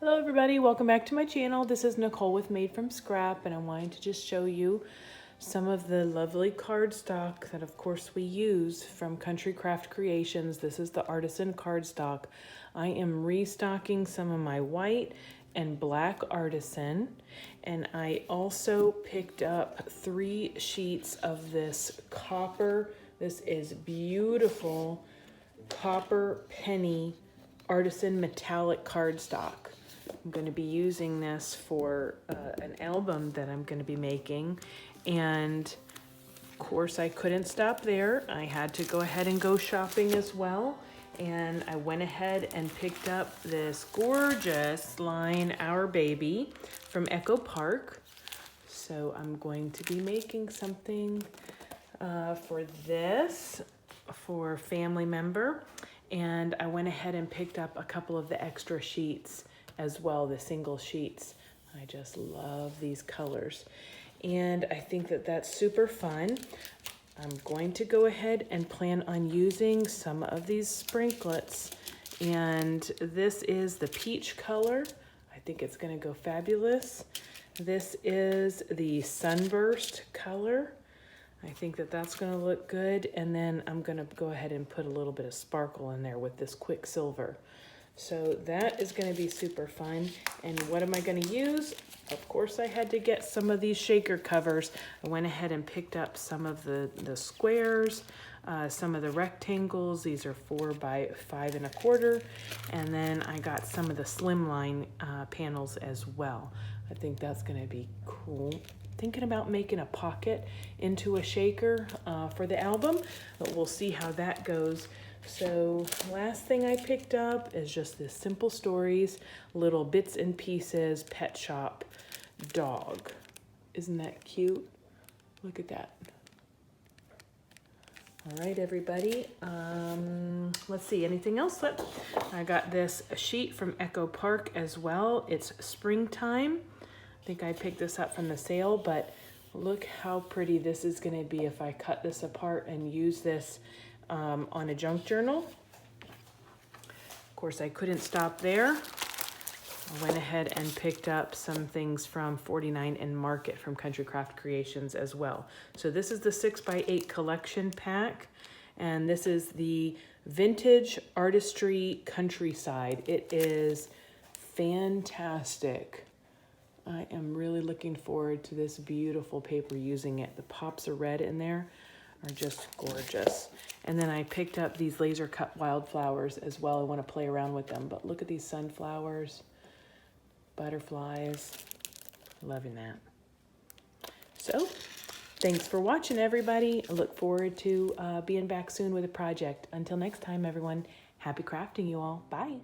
Hello everybody, welcome back to my channel. This is Nicole with Made from Scrap, and I wanted to just show you some of the lovely cardstock that of course we use from Country Craft Creations. This is the Artisan Cardstock. I am restocking some of my white and black Artisan, and I also picked up 3 sheets of this copper. This is beautiful copper penny Artisan metallic cardstock. I'm going to be using this for an album that I'm going to be making, and of course I couldn't stop there. I had to go ahead and go shopping as well, and I went ahead and picked up this gorgeous line Our Baby from Echo Park. So I'm going to be making something for this for a family member, and I went ahead and picked up a couple of the extra sheets as well, the single sheets. I just love these colors, and I think that that's super fun. I'm going to go ahead and plan on using some of these sprinklets, and this is the peach color. I think it's going to go fabulous. This is the sunburst color. I think that that's going to look good, and then I'm going to go ahead and put a little bit of sparkle in there with this Quicksilver. So that is going to be super fun. And what am I going to use? Of course, I had to get some of these shaker covers. I went ahead and picked up some of the squares, some of the rectangles. These are 4 by 5 1/4. And then I got some of the slimline panels as well. I think that's going to be cool. Thinking about making a pocket into a shaker for the album, but we'll see how that goes. So last thing I picked up is just this Simple Stories, little bits and pieces pet shop dog. Isn't that cute? Look at that. All right, everybody. Let's see, anything else? I got this sheet from Echo Park as well. It's springtime. I think I picked this up from the sale, but look how pretty this is going to be if I cut this apart and use this on a junk journal. Of course, I couldn't stop there. I went ahead and picked up some things from 49 and Market from Country Craft Creations as well. So this is the 6 by 8 collection pack, and this is the Vintage Artistry Countryside. It is fantastic. I am really looking forward to this beautiful paper using it. The pops of red in there are just gorgeous. And then I picked up these laser cut wildflowers as well. I want to play around with them, but look at these sunflowers, butterflies, loving that. So thanks for watching, everybody. I look forward to being back soon with a project. Until next time, everyone, happy crafting, you all. Bye.